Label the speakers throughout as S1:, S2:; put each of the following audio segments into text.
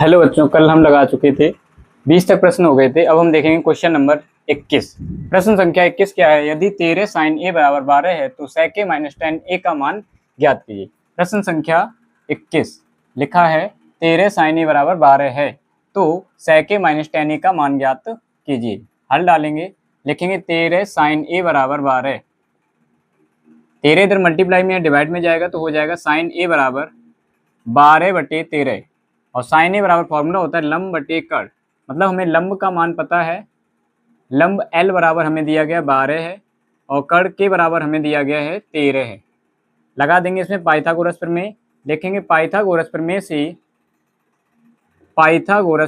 S1: Hello बच्चों, कल हम लगा चुके थे 20 तक प्रश्न हो गए थे। अब हम देखेंगे क्वेश्चन नंबर 21। प्रश्न संख्या 21 क्या है? यदि 13 साइन ए बराबर 12 है तो sec a माइनस टेन ए का मान ज्ञात कीजिए। प्रश्न संख्या 21 लिखा है 13 साइन ए बराबर 12 है तो sec a माइनस टेन ए का मान ज्ञात कीजिए। हल डालेंगे, लिखेंगे 13 साइन ए बराबर 12। 13 इधर मल्टीप्लाई में डिवाइड में जाएगा तो हो जाएगा साइन ए बराबर 12/13 और साइन ए बराबर फॉर्मूला होता है लंब बटे कर्ण। मतलब हमें लंब का मान पता है, लंब एल बराबर हमें दिया गया 12 है और कर्ण के बराबर हमें दिया गया है 13 है। लगा देंगे इसमें पाइथागोरस प्रमेय, देखेंगे पाइथागोरस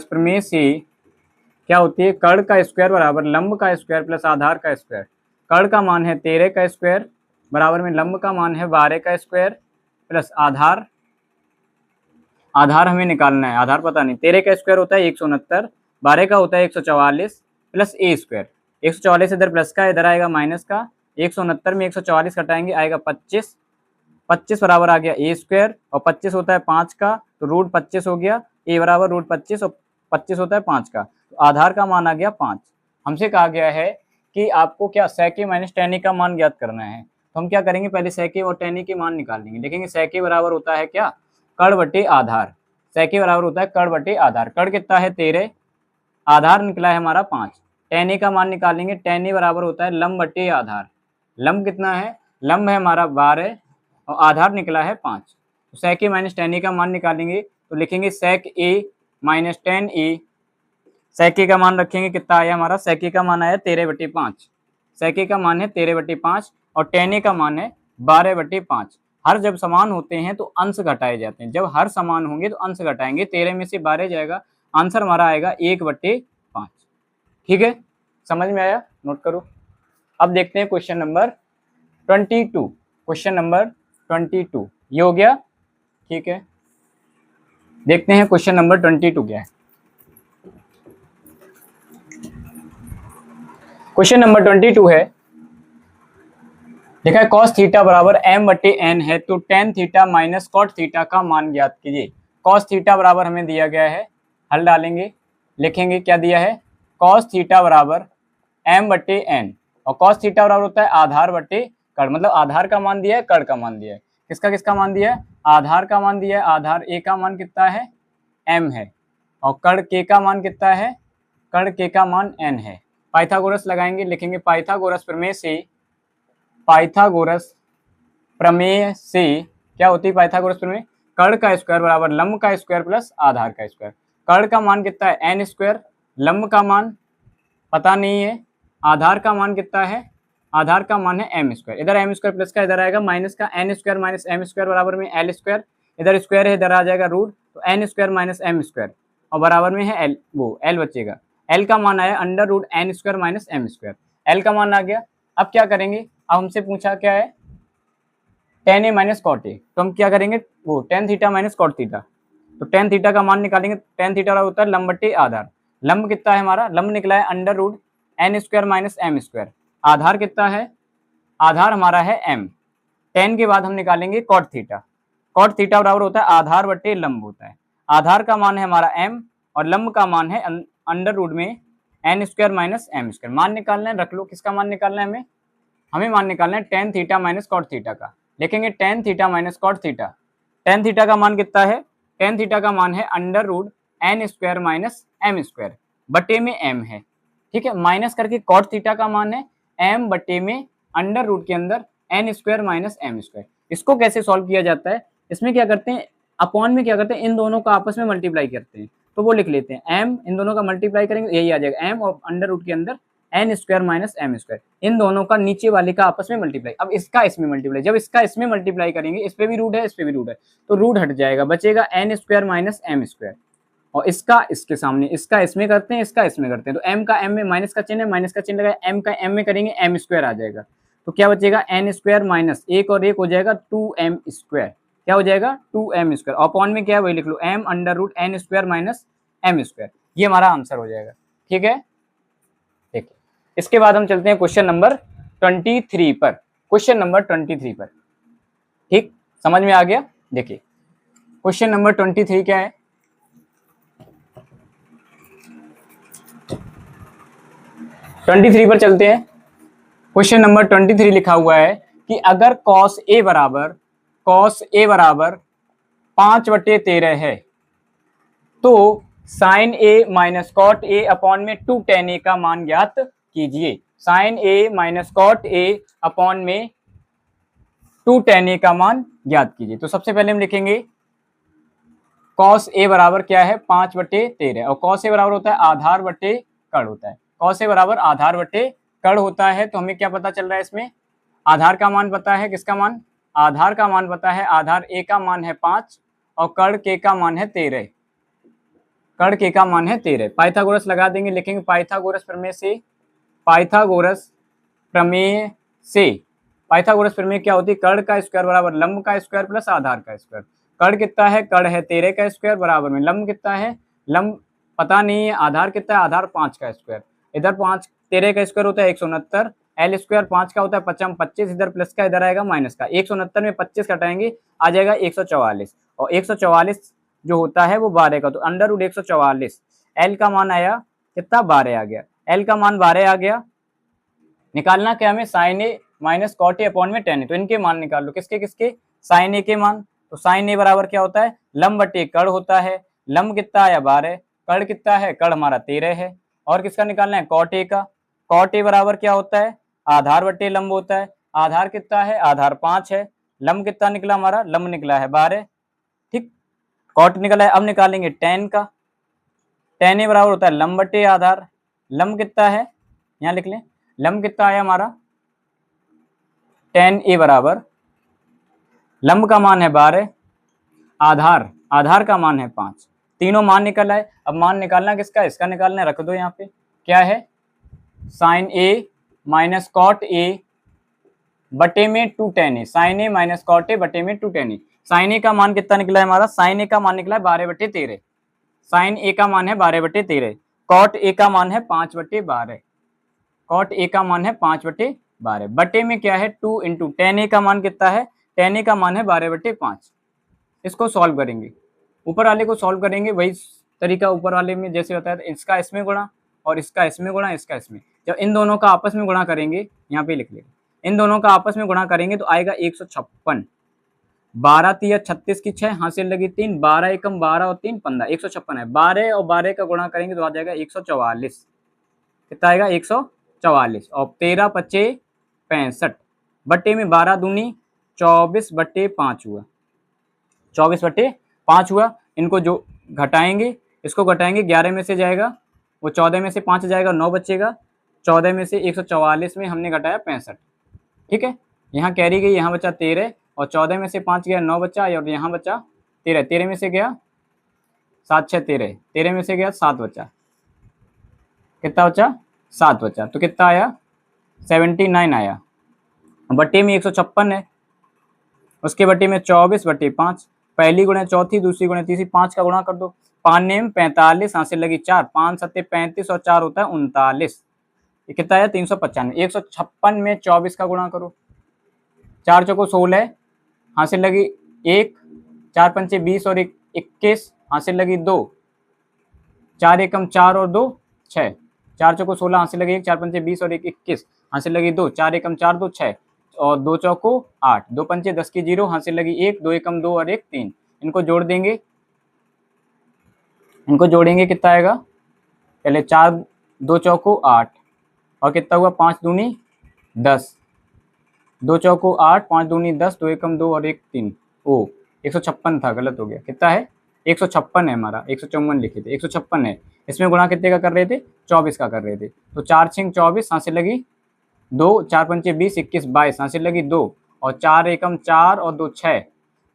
S1: प्रमेय से क्या होती है? कर्ण का स्क्वायर बराबर लंब का स्क्वायर प्लस आधार का स्क्वायर। कर्ण का मान है 13 का स्क्वायर बराबर में लंब का मान है 12 का स्क्वायर प्लस आधार हमें निकालना है, आधार पता नहीं। 13 का स्क्वायर होता है 169, 12 का होता है 144 प्लस ए स्क्वायर। 144 इधर प्लस का, इधर आएगा माइनस का। 169 में 144 घटाएंगे आएगा 25, 25 बराबर आ गया ए स्क्वायर और 25 होता है 5 का तो रूट 25 हो गया। ए बराबर रूट 25 और 25 होता है 5 का, तो आधार का मान आ गया 5। हमसे कहा गया है कि आपको क्या sec a माइनस टेन ए का मान ज्ञात करना है। तो हम क्या करेंगे, पहले sec a और tan a के मान निकाल लेंगे। देखेंगे sec a बराबर होता है क्या? कर्ण बटे आधार। sec a बराबर होता है कर्ण बटे आधार। कर्ण कितना है 13, आधार निकला है हमारा 5। tan a का मान निकालेंगे, tan a बराबर होता है लंब बटे आधार। लंब कितना है? लंब है हमारा 12 और आधार निकला है 5। तो sec a minus tan a का मान निकालेंगे तो लिखेंगे sec a minus tan a। sec a का मान रखेंगे, कितना आया हमारा? sec a का मान आया 13/5। sec a का मान है 13/5 और tan a का मान है 12/5। हर जब समान होते हैं तो अंश घटाए जाते हैं। जब हर समान होंगे तो अंश घटाएंगे। 13 में से 12 जाएगा, आंसर हमारा आएगा 1/5। ठीक है, समझ में आया? नोट करो। अब देखते हैं क्वेश्चन नंबर 22। क्वेश्चन नंबर 22 ये हो गया। ठीक है, देखते हैं क्वेश्चन नंबर 22 क्या है। क्वेश्चन नंबर 22 है, देखा है cos थीटा बराबर m/n है तो tan theta minus cot theta का मान ज्ञात कीजिए। cos थीटा बराबर हमें दिया गया है, हल डालेंगे, लिखेंगे क्या दिया है? cos थीटा बराबर m/n और cos थीटा बराबर होता है आधार बटे कर्ण। मतलब आधार का मान दिया है, कर्ण का मान दिया है। किसका किसका मान दिया है? आधार का मान दिया है। आधार a का मान कितना है? m है और कर्ण k का मान कितना है? कर्ण k का मान n है। पाइथागोरस लगाएंगे, लिखेंगे पाइथागोरस प्रमेय से क्या होती है? पाइथागोरस प्रमेय कर्ण का स्क्वायर बराबर लंब का स्क्वायर प्लस आधार का स्क्वायर। कर्ण का मान कितना है? N square. लंब का मान पता नहीं है। आधार का मान कितना है? आधार का मान है एम स्क्वायर। इधर एम स्क्वायर प्लस का, इधर आएगा माइनस का। N square minus M square बराबर में एल स्क्वायर। इधर स्क्वायर है, इधर आ जाएगा रूट, तो n square minus M square और बराबर में है एल, वो एल बचेगा। एल का मान आया under root N square minus M square. L का मान आ गया। अब क्या करेंगे? अब हमसे पूछा क्या है? tan a minus cot a, तो हम क्या करेंगे? वो tan theta minus cot theta, तो tan थीटा का मान निकालेंगे। tan थीटा होता है लंब बटे आधार। लंब कितना है हमारा? लंब निकला है under root N square minus M square. आधार कितना है? आधार हमारा है m। tan के बाद हम निकालेंगे कॉट थीटा। कॉट थीटा बराबर होता है आधार बटे लंब होता है। आधार का मान है हमारा m और लंब का मान है अंडर रूट में n square minus M square. मान निकालना है, रख लो। किसका मान निकालना है? हमें मान निकालना है tan theta minus cot theta का। लिखेंगे tan theta minus cot theta. tan theta का मान कितना है? tan थीटा का मान है under root N square minus M square, बटे में m है। ठीक है, माइनस करके cot थीटा का मान है m बटे में अंडर रूट के अंदर N square minus M square. इसको कैसे सॉल्व किया जाता है? इसमें क्या करते हैं, अपॉन में क्या करते हैं, इन दोनों का आपस में मल्टीप्लाई करते हैं। तो वो लिख लेते हैं m, इन दोनों का मल्टीप्लाई करेंगे यही आ जाएगा m और अंडर रूट के अंदर N square minus M square. इन दोनों का नीचे वाले का आपस में मल्टीप्लाई। अब इसका इसमें मल्टीप्लाई, जब इसका इसमें मल्टीप्लाई करेंगे, इस पे भी रूट है, इस पे भी रूट है, तो रूट हट जाएगा, बचेगा n square minus M square. और इसका इसके सामने, इसका इसमें करते हैं, इसका इसमें करते हैं, तो m का m में माइनस का चिन्ह है, माइनस का चिन्ह लगाए, m का m में करेंगे m स्क्वायर आ जाएगा। तो क्या बचेगा? एन स्क्वायर माइनस एक और एक हो जाएगा 2m स्क्वायर। क्या हो जाएगा? 2m square. अपॉन में क्या है वही लिख लो, m under root N square minus M square. ये हमारा आंसर हो जाएगा। ठीक है, देखिए इसके बाद हम चलते हैं क्वेश्चन नंबर 23 पर। क्वेश्चन नंबर 23 पर, ठीक, समझ में आ गया? देखिए क्वेश्चन नंबर 23 क्या है? 23 पर चलते हैं। क्वेश्चन नंबर 23 लिखा हुआ है कि अगर cos A बराबर 5/13 है तो sin A minus cot A upon में 2 tan A का मान ज्ञात कीजिए। sin A minus cot A upon में 2 tan A का मान ज्ञात कीजिए। तो सबसे पहले हम लिखेंगे cos A बराबर क्या है 5/13 और cos A बराबर होता है आधार बटे कड़ होता है। cos A बराबर आधार बटे कड़ होता है। तो हमें क्या पता चल रहा है इसमें आधार का मान पता है, किसका मान, आधार का मान पता है। आधार A का मान है 5 और कड़ K का मान है 13, कड़ K का मान है 13। पाइथागोरस लगा देंगे, लिखेंगे पाइथागोरस प्रमेय से, पाइथागोरस प्रमेय से, पाइथागोरस प्रमेय क्या होती है, कड़ का स्क्वायर बराबर लंब का स्क्वायर प्लस आधार का स्क्वायर। कड़ कितना है, कड़ है 13 का स्क्वायर बराबर में लंब कितना है, लंब पता नहीं है, आधार कितना है, आधार 5 का स्क्वायर। इधर 5 13 का स्क्वायर होता है 169, एल स्क्वायर 5 का होता है 55 25, इधर प्लस का इधर आएगा माइनस का। 169 में 25 घटाएंगे आ जाएगा 144 और 144 जो होता है वो 12 का, तो अंडर रूट 144। एल का मान आया कितना, 12 आ गया। एल का मान 12 आ गया। निकालना क्या हमें, sine a minus cot a upon में टेन ए। तो इनके मान निकाल लो, किसके किसके, साइन ए के मान। तो साइन ए बराबर क्या होता है, लंब बटे कड़ होता है। लंब कितना आया 12, कड़ कितना है, कड़ हमारा 13 है। और किसका निकालना है, कॉट ए का। कॉट ए बराबर क्या होता है, आधार बटे लंब होता है। आधार कितना है, आधार 5 है। लंब कितना निकला हमारा, लंब निकला है 12, ठीक। कॉट निकला है। अब निकालेंगे टेन का। टेन ए बराबर होता है लंब बटे आधार। लंब कितना है, यहाँ लिख लें, लंब कितना आया हमारा, टेन ए बराबर लंब का मान है 12, आधार आधार का मान है 5, तीनों मान निकल आए। अब मान निकालना किसका, इसका निकालना, रख दो यहाँ पे। क्या है, sine a minus cot a बटे में 2 tan a, sine a minus cot a बटे में 2 tan ए। साइन ए का मान कितना निकला है हमारा, साइन ए का मान निकला है 12/13। साइन ए का मान है 12/13। कॉट ए का मान है 5/12। कॉट ए का मान है 5/12। बटे में क्या है 2 इंटू टेन ए का मान कितना है, टेन ए का मान है 12/5। इसको सॉल्व करेंगे, ऊपर वाले को सॉल्व करेंगे वही तरीका ऊपर वाले में जैसे होता है, इसका इसमें गुणा और इसका इसमें गुणा, इसका इसमें। जब इन दोनों का आपस में गुणा करेंगे, यहाँ पे लिख लेंगे, इन दोनों का आपस में गुणा करेंगे तो आएगा 156। 12 तिया 36 की 6 हासिल लगी 3, 12 एकम 12 और 3 15, 156 है। 12 और 12 का गुणा करेंगे तो आ जाएगा 144। कितना आएगा 144 और 13 पचे 65 बट्टे में 12 दूनी 24/5 हुआ, 24/5 हुआ। इनको जो घटाएंगे, इसको घटाएंगे 11 में से जाएगा वो 14 में से 5 जाएगा 9 बचेगा। 14 में से 144 में हमने घटाया 65, ठीक है। यहाँ कैरी गई, यहाँ बचा 13 और 14 में से 5 गया 9 बचा और यहाँ बचा 13। 13 में से गया 7 6 13, 13 में से गया 7 बचा, कितना बचा 7 बचा। तो कितना आया 79 आया। बट्टे में 156 है, उसके बट्टे में 24/5। पहली गुणे चौथी, दूसरी गुणे तीसरी, 5 का गुणा कर दो। 5 नेम 45 हासिल लगी 4, 5 सत्ते 35 और 4 होता है 39। ये कितना है 395। 156 में 24 का गुणा करो, 4 चौको 16 हासिल लगी 1, 4 पंचे 20 और 21 हासिल लगी 2, 4 एकम 4 और 2 6, 4 चौको 16 हासिल लगी 1, 4 पंचे 20 और 21 हासिल लगी 2, 4 एकम 4 2 6 और 2 चौको 8, 2 पंचे 10 की 0 हासिल लगी 1, 2 एकम 2 और 1 3। इनको जोड़ देंगे, इनको जोड़ेंगे कितना आएगा, पहले 4 2 चौको 8 और कितना हुआ 5 दूनी 10, 2 चौको 8, 5 दूनी 10, 2 एकम 2 और 1 3। ओ 156 था, गलत हो गया। कितना है 156 है हमारा, 154 लिखे थे, 156 है। इसमें गुणा कितने का कर रहे थे, 24 का कर रहे थे। तो 4 6 24 हासिल लगी 2, 4 पंचे 20 21 22 हासिल लगी 2 और 4 एकम 4 और 2 6,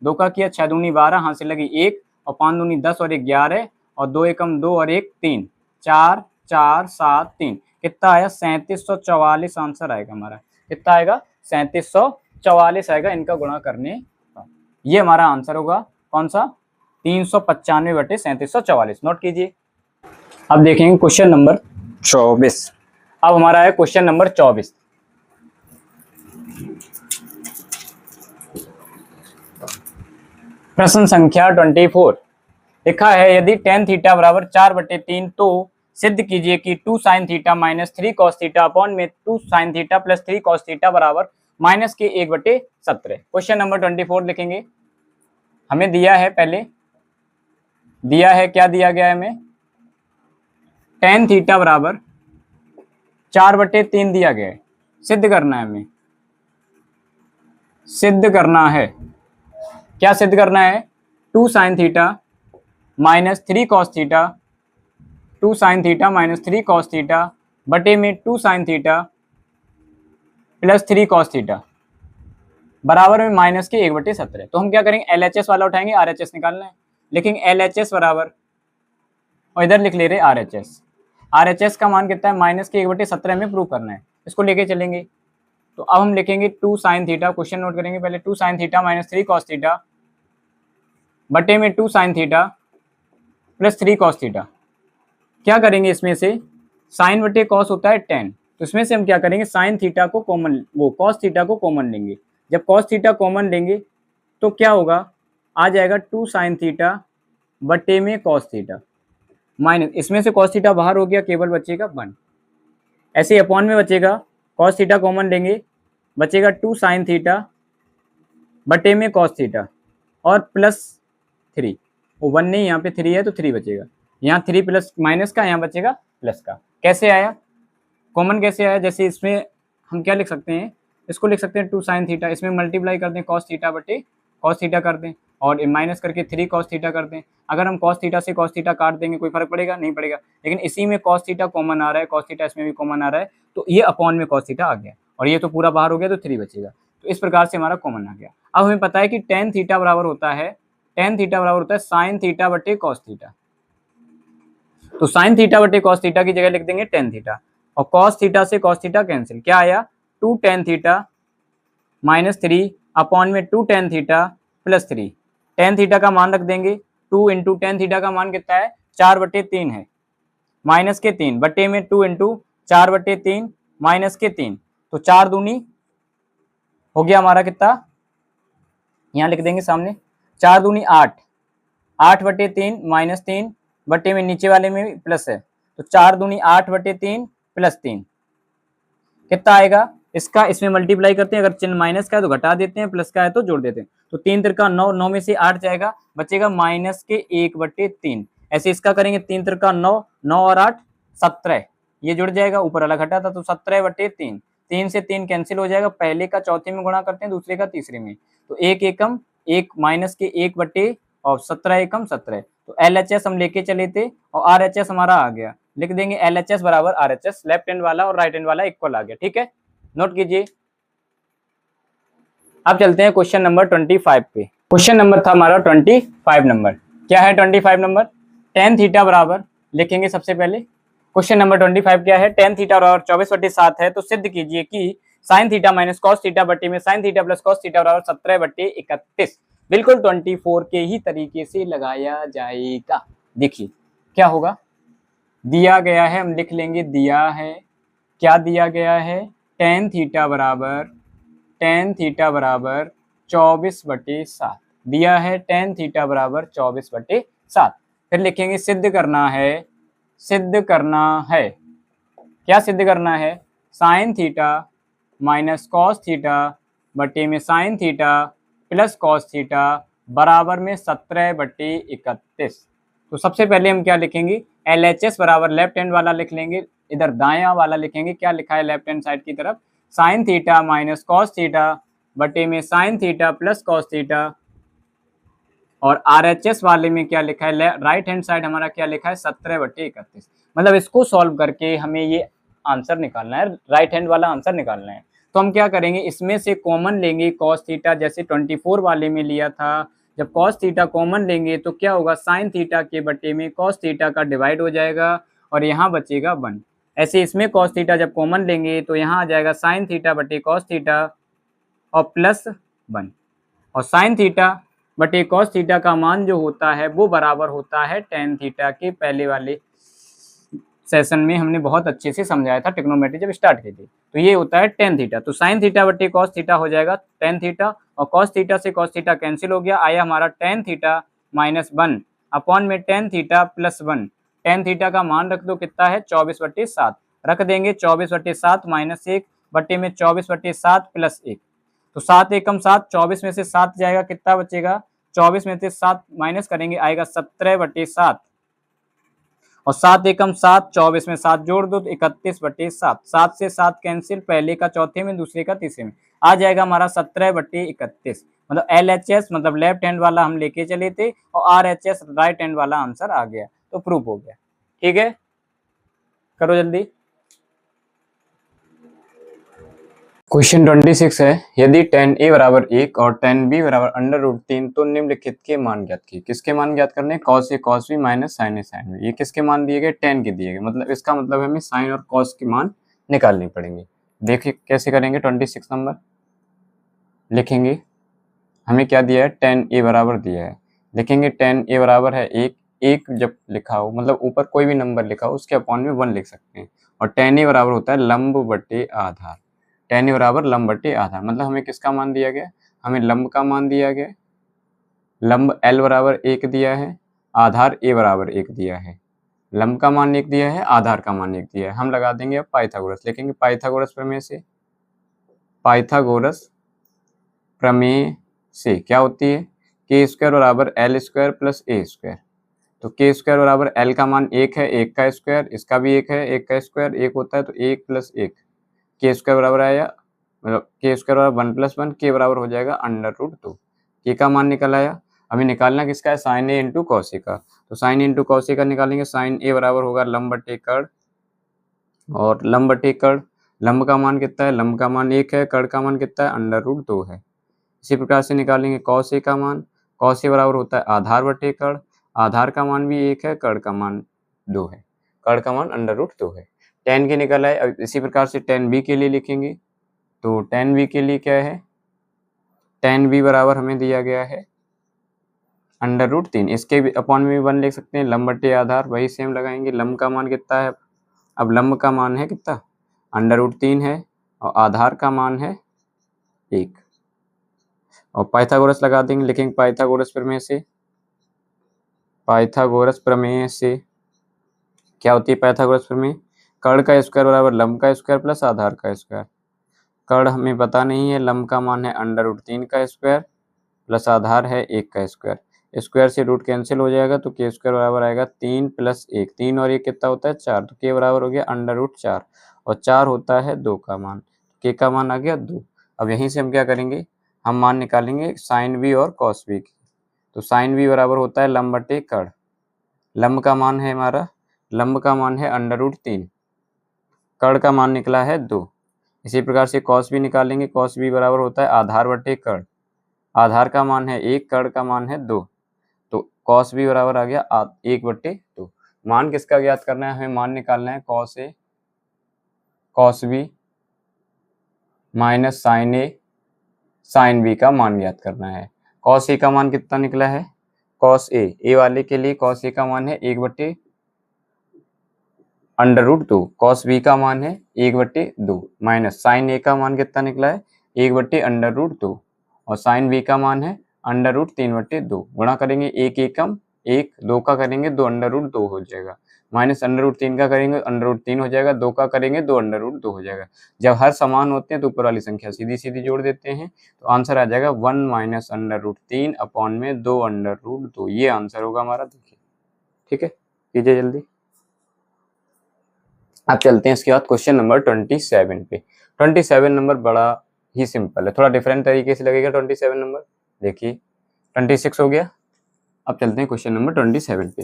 S1: 2 का किया 6 दूनी 12 हासिल लगी 1 और 5 दूनी 10 और 1 11 और 2 एकम 2 और 1 3, 4 4 7 3। कितना आया 3744 आंसर आएगा हमारा। कितना आएगा 3744 आएगा इनका गुणा करने का। ये हमारा आंसर होगा कौन सा, 395/3744। नोट कीजिए। अब देखेंगे क्वेश्चन नंबर 24। अब हमारा है क्वेश्चन नंबर 24। प्रश्न संख्या 24 लिखा है, यदि tan थीटा बराबर 4/3 तो सिद्ध कीजिए कि 2 sine theta minus 3 cos theta upon में 2 sine theta plus 3 cos theta बराबर माइनस के 1/17। क्वेश्चन नंबर 24 लिखेंगे। हमें दिया है, पहले दिया है, क्या दिया गया है हमें, tan थीटा बराबर 4/3 दिया गया है। सिद्ध करना है, हमें सिद्ध करना है, क्या सिद्ध करना है, 2 sine theta minus 3 cos theta, 2 sine theta minus 3 cos theta बटे में 2 sine theta plus 3 cos theta बराबर में माइनस के 1/17। तो हम क्या करेंगे, LHS वाला उठाएंगे, RHS निकालना है। लिखेंगे LHS बराबर, और इधर लिख ले रहे RHS। RHS का मान कितना है, माइनस के 1/17 में प्रूव करना है, इसको लेके चलेंगे। तो अब हम लिखेंगे 2 साइन थीटा, क्वेश्चन नोट करेंगे पहले, 2 sine theta minus 3 cos theta बटे में 2 sine theta plus 3 cos theta. क्या करेंगे, इसमें से साइन बटे कॉस होता है tan, तो इसमें से हम क्या करेंगे, साइन थीटा को कॉमन, वो कॉस थीटा को कॉमन लेंगे। जब कॉस थीटा कॉमन लेंगे तो क्या होगा, आ जाएगा 2 साइन थीटा बटे में कॉस थीटा माइनस, इसमें से कॉस थीटा बाहर हो गया, केवल बचेगा 1। ऐसे ही अपॉन में बचेगा, कॉस थीटा कॉमन लेंगे, बचेगा 2 साइन थीटा बटे में कॉस थीटा और प्लस 3, वो 1 नहीं, यहाँ पे 3 है तो 3 बचेगा, यहाँ 3 प्लस माइनस का, यहाँ बचेगा प्लस का। कैसे आया, कॉमन कैसे आया, जैसे इसमें हम क्या लिख सकते हैं, इसको लिख सकते हैं 2 साइन थीटा, इसमें मल्टीप्लाई कर दें कॉस थीटा बटे कॉस थीटा कर दें, और माइनस करके 3 कॉस थीटा कर दें। अगर हम कॉस थीटा से कॉस थीटा काट देंगे, कोई फर्क पड़ेगा, नहीं पड़ेगा, लेकिन इसी में कॉस थीटा कॉमन आ रहा है, कॉस थीटा इसमें भी कॉमन आ रहा है, तो ये अपॉन में कॉस थीटा आ गया, और ये तो पूरा बाहर हो गया, तो 3 बचेगा। तो इस प्रकार से हमारा कॉमन आ गया। अब हमें पता है कि tan थीटा बराबर होता है, tan थीटा बराबर होता है साइन थीटा बटे कॉस थीटा। तो साइन थीटा बटे कॉस थीटा की जगह लिख देंगे tan थीटा, और कॉस थीटा से कॉस थीटा कैंसिल, क्या आया, 2 tan थीटा माइनस 3 अपॉन में 2 tan theta plus 3। tan theta का मान रख देंगे, 2 इंटू tan थीटा का मान कितना है, 4/3 है, माइनस के 3 बटे में 2 इंटू 4/3 माइनस के 3, तो 4 दूनी हो गया हमारा कितना, यहाँ लिख देंगे सामने, 4 दूनी 8, 8/3 माइनस 3 बटे में नीचे वाले में भी प्लस है, तो 4 दूनी 8/3 प्लस 3 कितना आएगा, इसका इसमें मल्टीप्लाई करते हैं, अगर चिन्ह माइनस का है तो घटा देते हैं, प्लस का है तो जोड़ देते हैं। तो 3 तिरका 9, 9 में से 8 जाएगा, बचेगा माइनस के 1/3। ऐसे इसका करेंगे, 3 तिरका 9, 9 और 8 17, ये जुड़ जाएगा, ऊपर अलग घटा था तो 17/3। 3 से 3 कैंसिल हो जाएगा, पहले का चौथे में गुणा करते हैं, दूसरे का तीसरे में, तो 1 एकम 1 माइनस के 1 बटे और 17 एकम 17। तो LHS हम लेके चले थे और RHS हमारा आ गया, लिख देंगे LHS बराबर RHS, लेफ्ट हैंड वाला और राइट हैंड वाला इक्वल आ गया, ठीक है, नोट कीजिए। अब चलते हैं क्वेश्चन नंबर 25 पे। क्वेश्चन नंबर था हमारा 25 नंबर, क्या है 25 नंबर, tan थीटा बराबर, लिखेंगे सबसे पहले क्वेश्चन नंबर 25 क्या है, tan थीटा बराबर 24/7 है, तो सिद्ध कीजिए कि sine theta minus cos theta बटे में sine theta plus cos theta बराबर 17/31। बिल्कुल 24 के ही तरीके से लगाया जाएगा। देखिए क्या होगा, दिया गया है, हम लिख लेंगे, दिया है, क्या दिया गया है, tan थीटा बराबर 24/7 दिया है, tan थीटा बराबर 24/7। फिर लिखेंगे सिद्ध करना है, सिद्ध करना है, क्या सिद्ध करना है, sine theta minus cos theta बटे में sine theta plus cos theta बराबर में 17/31। तो सबसे पहले हम क्या लिखेंगे, LHS बराबर लेफ्ट हैंड वाला लिख लेंगे, इधर दायां वाला लिखेंगे, क्या लिखा है लेफ्ट हैंड साइड की तरफ, sine theta minus cos theta बटे में sine theta plus cos theta, और RHS वाले में क्या लिखा है, राइट हैंड साइड हमारा क्या लिखा है, 17/31। मतलब इसको सॉल्व करके हमें ये आंसर निकालना है, राइट हैंड वाला आंसर निकालना है। तो हम क्या करेंगे, इसमें से कॉमन लेंगे कॉस थीटा, जैसे 24 वाले में लिया था, जब कॉस थीटा कॉमन लेंगे तो क्या होगा, साइन थीटा के बटे में कॉस थीटा का डिवाइड हो जाएगा और यहाँ बचेगा 1। ऐसे इसमें कॉस थीटा जब कॉमन लेंगे तो यहाँ आ जाएगा साइन थीटा बटे कॉस थीटा और प्लस 1, और साइन थीटा बटे कॉस थीटा का मान जो होता है वो बराबर होता है tan थीटा के। पहले वाले सेशन में हमने बहुत अच्छे से समझाया था, ट्रिग्नोमेट्री जब स्टार्ट की थी, तो ये होता है tan थीटा। तो साइन थीटा बटे कॉस थीटा हो जाएगा tan थीटा, और कॉस थीटा से कॉस थीटा कैंसिल हो गया, आया हमारा tan थीटा माइनस 1 अपॉन में tan theta plus 1। Tan theta का मान रख दो, कितना है 24/7 रख देंगे, 24/7 माइनस 1 बट्टे में 24/7 प्लस 1, तो 7 एकम 7, 24 में से 7 जाएगा, कितना बचेगा 24 में से 7 माइनस करेंगे आएगा 17/7, और 7 एकम 7, 24 में 7 जोड़ दो तो 31/7, 7 से 7 कैंसिल, पहले का चौथे में दूसरे का तीसरे में, आ जाएगा हमारा 17/31। मतलब LHS मतलब लेफ्ट हैंड वाला हम लेके चले थे और RHS राइट हैंड वाला आंसर आ गया, तो प्रूफ हो गया। ठीक है, करो जल्दी। क्वेश्चन 26 है, यदि tan a बराबर 1 और tan b बराबर √3 तो निम्नलिखित के मान ज्ञात कीजिए। किसके मान ज्ञात करने हैं? cos a cos b minus sin a sin b। ये किसके मान दिए गए? tan के दिए गए, मतलब इसका मतलब हमें sin और cos के मान निकालने पड़ेंगे। देखिए कैसे करेंगे। 26 नंबर लिखेंगे, हमें क्या दिया है? tan a बराबर दिया है, लिखेंगे tan a बराबर है 1, 1 जब लिखा हो मतलब ऊपर कोई भी नंबर लिखा हो उसके अपॉन में 1 लिख सकते हैं, और tan a बराबर होता है लंब बटे आधार। tan a बराबर लंब बटे आधार, मतलब हमें किसका मान दिया गया? हमें लंब का मान दिया गया, लंब l बराबर 1 दिया है, आधार a बराबर 1 दिया है। लंब का मान 1 दिया है, आधार का मान 1 दिया है। हम लगा देंगे अब पाइथागोरस, लिखेंगे पाइथागोरस प्रमेय से, पाइथागोरस प्रमेय से क्या होती है? के स्क्वायर बराबर एल स्क्वायर प्लस ए स्क्वायर। तो के स्क्वायर बराबर एल का मान 1 है, 1 का स्क्वायर, इसका भी 1 है, 1 का स्क्वायर 1 होता है, तो 1 प्लस 1, के स्क्वायर बराबर आया, मतलब के स्क्वायर बराबर 1 प्लस 1, के बराबर हो जाएगा √2। के का मान निकल आया। हमें निकालना किसका है? Sine A into cos A का, तो sign A into cos A का निकालेंगे। साइन ए बराबर होगा लंब बटे कड़, और लंब बटे कड़, लंब का मान कितना है? लंब का मान 1 है, कड़ का मान कितना है? √2 है। इसी प्रकार से निकालेंगे कॉस ए का मान, कॉस ए बराबर होता है आधार बटे कड़, आधार का मान भी 1 है, कड़ का मान 2 है, कड़ का मान √2 है। tan के निकल आए। अब इसी प्रकार से tan b के लिए लिखेंगे, तो tan b के लिए क्या है? tan b बराबर हमें दिया गया है √3, इसके भी अपॉन में भी 1 लिख सकते हैं, लंब बटे आधार वही सेम लगाएंगे। लंब का मान कितना है? अब लंब का मान है कितना? √3 है, और आधार का मान है 1, और पाइथागोरस लगा देंगे, लिखेंगे पाइथागोरस प्रमेय से, पाइथागोरस प्रमेय से क्या होती है? पाइथागोरस प्रमेय, कड़ का स्क्वायर बराबर लंब का स्क्वायर प्लस आधार का स्क्वायर। कड़ हमें पता नहीं है, लंब का मान है √3 का स्क्वायर प्लस आधार है 1 का स्क्वायर, स्क्वायर से रूट कैंसिल हो जाएगा, तो के स्क्वायर बराबर आएगा 3 प्लस 1, 3 और 1 कितना होता है? 4, तो के बराबर हो गया √4, और 4 होता है 2 का मान, के का मान आ गया 2। अब यहीं से हम क्या करेंगे? हम मान निकालेंगे साइन बी और कॉस बी की, तो साइन बी बराबर होता है लंब बटे कड़, लंब का मान है हमारा, लंब का मान है √3, कड़ का मान निकला है 2। इसी प्रकार से कॉस बी निकालेंगे, कॉस बी बराबर होता है आधार बटे कड़, आधार का मान है 1, कड़ का मान है 2, तो कॉस बी बराबर आ गया 1/2। मान किसका ज्ञात करना है? हमें मान निकालना है cos A cos B minus sign A sine B का मान ज्ञात करना है। कॉस ए का मान कितना निकला है? कॉस ए वाले के लिए कॉस ए का मान है 1/√2, कॉस बी का मान है 1/2, माइनस साइन ए का मान कितना निकला है? 1/√2, और साइन बी का मान है √3/2। गुणा करेंगे 1 एकम 1, 2 का करेंगे 2 √2 हो जाएगा, माइनस √3 का करेंगे √3 हो जाएगा, 2 का करेंगे 2 √2 हो जाएगा। जब हर समान होते हैं तो ऊपर वाली संख्या सीधी सीधी जोड़ देते हैं, तो आंसर आ जाएगा 1 माइनस √3 अपॉन में 2 √2। ये आंसर होगा हमारा। देखिए, ठीक है, कीजिए जल्दी। अब चलते हैं इसके बाद क्वेश्चन नंबर 27 पे। 27 नंबर बड़ा ही सिंपल है, थोड़ा डिफरेंट तरीके से लगेगा 27 नंबर। देखिए 26 हो गया, अब चलते हैं क्वेश्चन नंबर 27 पे।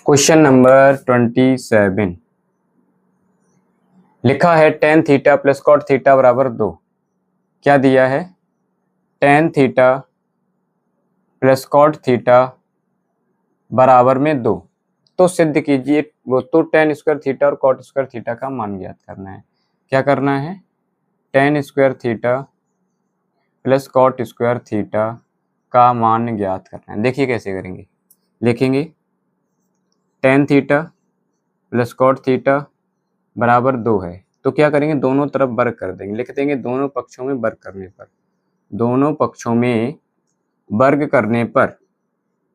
S1: क्वेश्चन नंबर 27 लिखा है tan theta plus cot theta बराबर 2। क्या दिया है? tan theta plus cot theta बराबर में 2, तो सिद्ध कीजिए वो, तो tan स्क्वायर थीटा और cot स्क्वायर थीटा का मान ज्ञात करना है। क्या करना है? tan square theta plus cot square theta का मान ज्ञात करना है। देखिए कैसे करेंगे, लिखेंगे tan theta plus cot theta बराबर 2 है, तो क्या करेंगे? दोनों तरफ वर्ग कर देंगे, लिख देंगे दोनों पक्षों में वर्ग करने पर, दोनों पक्षों में वर्ग करने पर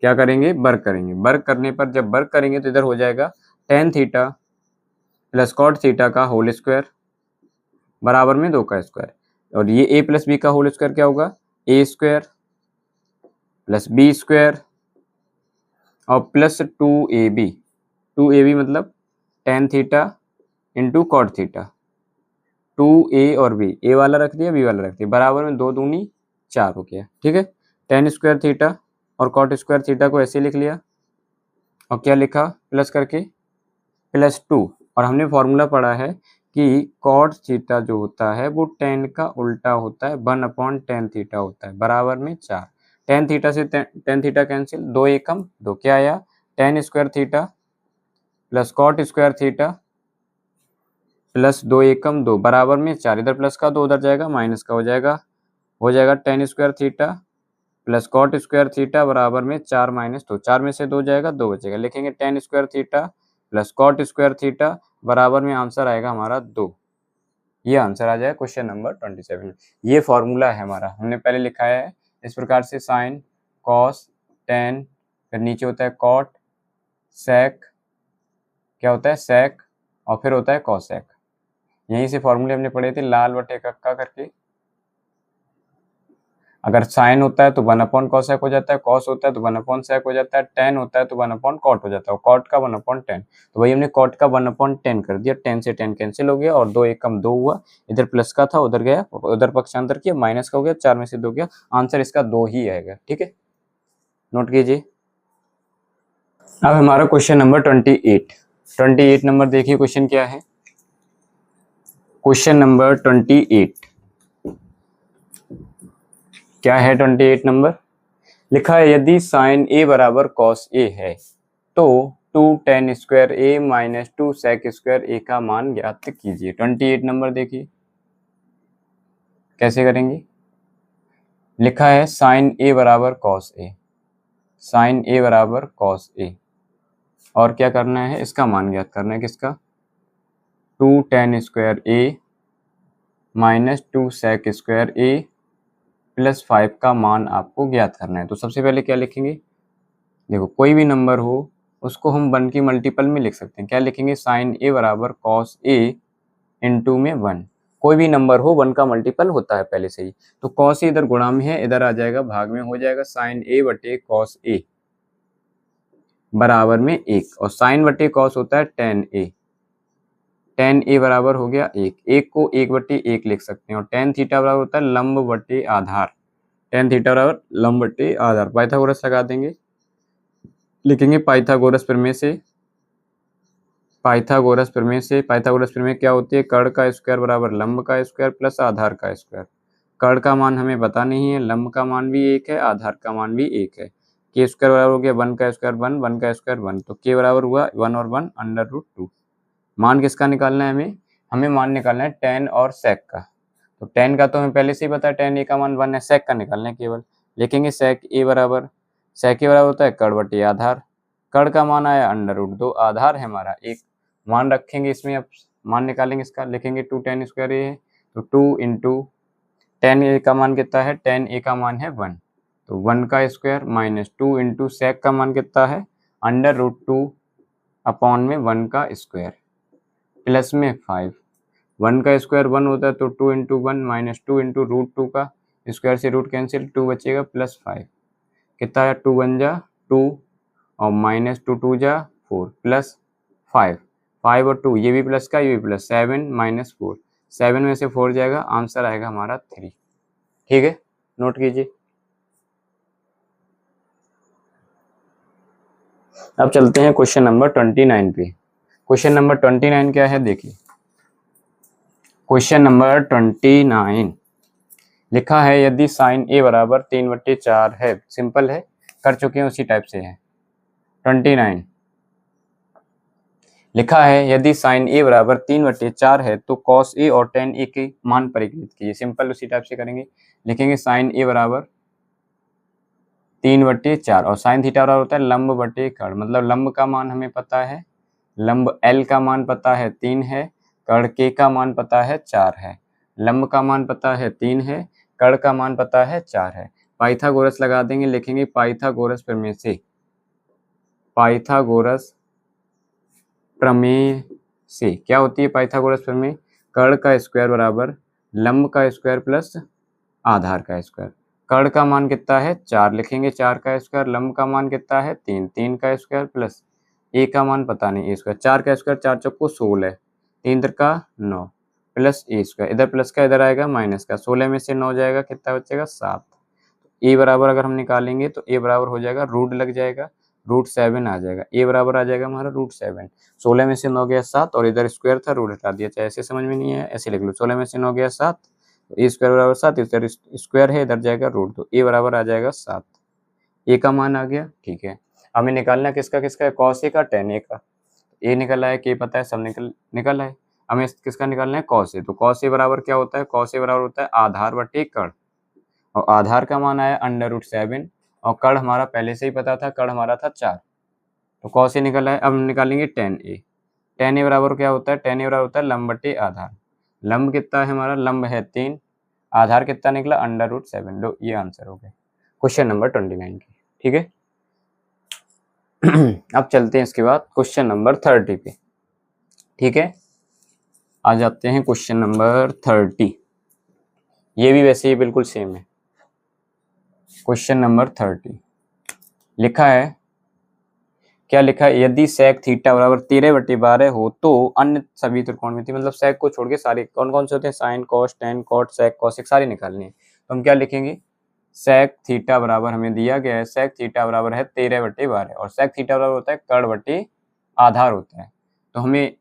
S1: क्या करेंगे, वर्ग करेंगे। वर्ग करने पर जब वर्ग करेंगे तो इधर हो जाएगा tan theta plus cot theta का होल स्क्वायर बराबर में 2 का स्क्वायर, और ये a प्लस बी का होल स्क्वायर क्या होगा, a square plus b square और प्लस 2ab। 2ab मतलब tan theta into cot theta, 2a और b, a वाला रख दिया b वाला रख दिया, बराबर में 2 दूनी 4 हो गया। ठीक है, tan स्क्वायर थीटा और कॉट स्क्वायर थीटा को ऐसे लिख लिया और क्या लिखा, प्लस करके प्लस 2, और हमने फॉर्मूला पढ़ा है कि कॉट थीटा जो होता है वो tan का उल्टा होता है, 1/tan थीटा होता है, बराबर में 4। tan थीटा से tan थीटा कैंसिल, 2 एकम 2, क्या आया, tan square theta plus cot square theta plus 2 एकम 2 बराबर में 4। इधर प्लस का 2 उधर जाएगा, माइनस का हो जाएगा tan square theta plus cot square theta बराबर में 4 माइनस 2, 4 में से 2 जाएगा, 2 बचेगा, लिखेंगे tan square theta plus cot square theta बराबर में आंसर आएगा हमारा 2। ये आंसर आ जाएगा क्वेश्चन नंबर 27। ये फॉर्मूला है हमारा, हमने पहले लिखा है इस प्रकार से, साइन कॉस tan, फिर नीचे होता है कॉट, सेक क्या होता है, सेक, और फिर होता है कॉसेक। यहीं से फॉर्मूले हमने पढ़े थे लाल बटे कक्का करके। अगर साइन होता है तो 1/cosec हो जाता है, कॉस होता है तो 1/sec हो जाता है, tan होता है तो 1/cot हो जाता है, कॉट का 1/10। तो भाई हमने कॉट का 1/10 कर दिया, 10 से 10 कैंसिल हो गया और 2 एकम 2 हुआ, इधर प्लस का था उधर गया, उधर पक्षांतर किया, माइनस का हो गया, 4 में से 2 गया, आंसर इसका 2 ही आएगा। ठीक है, नोट कीजिए। अब हमारा क्वेश्चन नंबर 28 नंबर देखिए, क्वेश्चन क्या है, क्वेश्चन नंबर 28 क्या है, 28 नंबर लिखा है, यदि साइन a बराबर कॉस a है तो 2 tan square a minus 2 sec square a का मान ज्ञात कीजिए। 28 नंबर देखिए कैसे करेंगे। लिखा है साइन a बराबर कॉस a, साइन a बराबर कॉस a, और क्या करना है, इसका मान ज्ञात करना है, किसका, 2 tan square a minus 2 sec square a plus 5 का मान आपको ज्ञात करना है। तो सबसे पहले क्या लिखेंगे, देखो कोई भी नंबर हो उसको हम 1 की मल्टीपल में लिख सकते हैं। क्या लिखेंगे, साइन a बराबर कॉस a इंटू में 1। कोई भी नंबर हो 1 का मल्टीपल होता है पहले से ही, तो कॉस a इधर गुणा में है, इधर आ जाएगा भाग में, हो जाएगा साइन a बटे कॉस a बराबर में 1, और साइन बटे कॉस होता है tan a, tan a बराबर हो गया 1, 1 को 1 बटे 1 लिख सकते हैं, और tan थीटा बराबर होता है लंब बटे आधार, tan थीटा बराबर लंब बटे आधार। पाइथागोरस लगा देंगे, लिखेंगे पाइथागोरस प्रमेय से, पाइथागोरस प्रमेय क्या होती है, कर्ण का स्क्वायर बराबर लंब का स्क्वायर प्लस आधार का स्क्वायर। कर्ण का मान हमें पता नहीं है, लंब का मान भी 1 है, आधार का मान भी 1 है। के स्क्वायर बराबर हो गया 1 का स्क्वायर 1, 1 का स्क्वायर 1, तो के बराबर हुआ 1 और 1 √2। मान किसका निकालना है, हमें मान निकालना है tan और sec का। तो tan का तो हमें पहले से ही पता है, tan a का मान 1 है, sec का निकालना है केवल, लिखेंगे sec a बराबर होता है कर्ण बटे आधार, कर्ण का मान आया √2, आधार है हमारा 1, मान रखेंगे इसमें, अब मान निकालेंगे इसका, लिखेंगे 2 tan स्क्वायर a है, तो 2 इंटू tan a का मान कितना है, tan a का मान है 1, तो 1 का स्क्वायर माइनस 2 इंटू sec का मान कितना है √2 अपॉन में 1 का स्क्वायर प्लस में 5, 1 का स्क्वायर 1 होता है, तो 2 इंटू 1 माइनस 2 इंटू √2 का स्क्वायर से रूट कैंसिल, 2 बचेगा प्लस 5, कितना है 2 1 जा 2 और माइनस 2 2 जा 4 प्लस 5, 5 और 2 ये भी प्लस का, ये भी प्लस, 7 माइनस 4, 7 में से 4 जाएगा, आंसर आएगा हमारा 3। ठीक है, नोट कीजिए। अब चलते हैं क्वेश्चन नंबर 29 पे। क्वेश्चन नंबर 29 क्या है, देखिए क्वेश्चन नंबर 29 लिखा है, यदि साइन a बराबर 3/4 है, सिंपल है, कर चुके हैं, उसी टाइप से है। 29 लिखा है, यदि साइन a बराबर 3/4 है तो कॉस a और tan a के मान परिकलित कीजिए। सिंपल उसी टाइप से करेंगे, लिखेंगे साइन a बराबर 3/4 और साइन थीटा बराबर होता है लंब बटे कर्ण, मतलब लंब का मान हमें पता है, लंब L का मान पता है 3 है, कर्ण K का मान पता है 4 है, लंब का मान पता है 3 है, कर्ण का मान पता है 4 है, पाइथागोरस लगा देंगे, लिखेंगे पाइथागोरस प्रमेय से, पाइथागोरस प्रमेय से क्या होती है पाइथागोरस प्रमेय, कर्ण का स्क्वायर बराबर लंब का स्क्वायर प्लस आधार का स्क्वायर। कर्ण का मान कितना है 4, लिखेंगे 4 का स्क्वायर, लंब का मान कितना है 3, 3 का स्क्वायर प्लस ए का मान पता नहीं ए स्क्वायर, 4 का स्क्वायर 4 चौको 16, 3 का 9 प्लस ए स्क्वायर, इधर प्लस का इधर आएगा माइनस का, 16 में से 9 जाएगा कितना बचेगा 7। ए बराबर अगर हम निकालेंगे तो ए बराबर हो जाएगा रूट लग जाएगा, √7 आ जाएगा, ए बराबर आ जाएगा हमारा √7। 16 में से 9 गया 7 और इधर स्क्वायर था रूट हटा दिया, चाहे ऐसे समझ में नहीं है ऐसे लिख लो, 16 में से 9 गया 7, तो ए स्क्वायर बराबर 7, इधर स्क्वायर है इधर जाएगा रूट, तो ए बराबर आ जाएगा 7, ए का मान आ गया। ठीक है, हमें निकालना किसका किसका है, कॉस ए का टेन ए का, ए निकल आया के पता है सब निकल आए, हमें किसका निकालना है कॉस ए, तो कॉस ए बराबर क्या होता है, कॉस ए बराबर होता है आधार बटे कर्ण, और आधार का मान आया √7 और कर्ण हमारा पहले से ही पता था, कर्ण हमारा था 4, तो कॉस ए निकल आया। अब निकालेंगे टेन ए, टेन ए बराबर क्या होता है, टेन ए बराबर होता है लंब बटे आधार, लंब कितना है हमारा, लंब है 3, आधार कितना निकला √7, लो ये आंसर हो गया क्वेश्चन नंबर 29 की। ठीक है अब चलते हैं इसके बाद क्वेश्चन नंबर 30 पे। ठीक है, आ जाते हैं क्वेश्चन नंबर 30, ये भी वैसे ही बिल्कुल सेम है। क्वेश्चन नंबर 30 लिखा है, क्या लिखा है, यदि सेक थीटा बराबर 13/12 हो तो अन्य सभी त्रिकोणमिति, मतलब सेक को छोड़ के सारे कौन कौन से होते हैं, sine cos tan cot sec cosec सारी निकालनी है, तो हम क्या लिखेंगे, सेक थीटा बराबर हमें दिया गया है, सेक थीटा बराबर है 13/12 और सेक थीटा बराबर होता है कर्ण बटे आधार होता है, तो हमें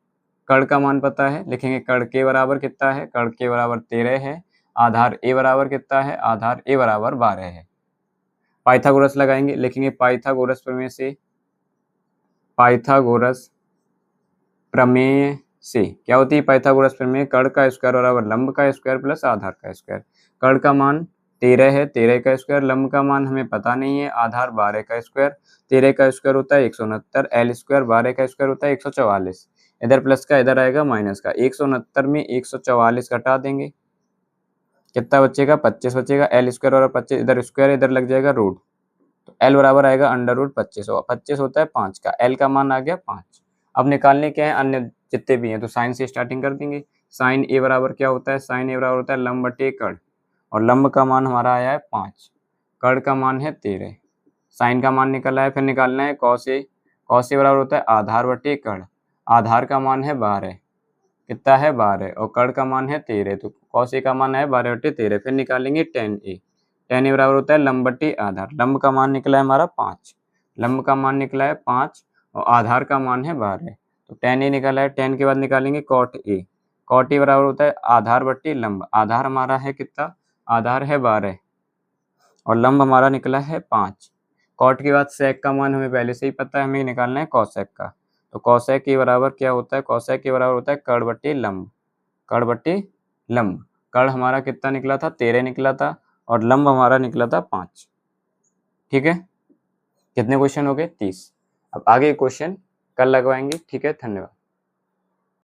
S1: कर्ण का मान पता है, लिखेंगे कर्ण के बराबर कितना है, कर्ण के बराबर 13 है, आधार ए बराबर कितना है, आधार ए बराबर 12 है। पाइथागोरस लगाएंगे, लिखेंगे पाइथागोरस प्रमेय से, पाइथागोरस प्रमेय से क्या होती है पाइथागोरस प्रमेय, कर्ण का स्क्वायर बराबर लंब का स्क्वायर प्लस आधार का स्क्वायर। कर्ण का मान 13 है, 13 का स्क्वायर, लंब का मान हमें पता नहीं है, आधार 12 का स्क्वायर, 13 का स्क्वायर होता है 169, एल स्क्वायर 12 का स्क्वायर होता है 144, इधर प्लस का इधर आएगा माइनस का, 169 में 144 घटा देंगे कितना बचेगा 25 बचेगा, एल स्क्वायर और 25 इधर स्क्वायर इधर लग जाएगा रूट, तो एल बराबर आएगा √25 और 25 होता है 5 का, एल का मान आ गया 5। अब निकालने क्या है अन्य जितने भी हैं, तो साइन से स्टार्टिंग कर देंगे, साइन ए बराबर क्या होता है, साइन ए बराबर होता है लंब बटे कर्ण, और लंब का मान हमारा आया है 5, कर्ण का मान है 13, साइन का मान निकल आया, फिर निकालना है कॉस ए, कॉस ए बराबर होता है आधार बटे कर्ण, आधार का मान है 12, कितना है 12 और कर्ण का मान है 13, तो कॉस ए का मान है 12/13, फिर निकालेंगे टेन ए, टेन ए बराबर होता है लंब बटे आधार, लंब का मान निकला है हमारा 5, लंब का मान निकला है 5 और आधार का मान है 12, तो टेन ए निकला है, टेन के बाद निकालेंगे कॉट ए, कॉट ए बराबर होता है आधार बटे लंब, आधार हमारा है कितना, आधार है 12 और लंब हमारा निकला है 5, कॉट के बाद सेक का मान हमें पहले से ही पता है, हमें निकालना है कॉसेक का, तो कॉसेक के बराबर क्या होता है, कॉसेक के बराबर होता है कर्ण बटे लंब, कर्ण बटे लंब, कर्ण हमारा कितना निकला था 13 निकला था और लंब हमारा निकला था 5। ठीक है, कितने क्वेश्चन हो गए 30। अब आगे क्वेश्चन कल लगवाएंगे। ठीक है, धन्यवाद।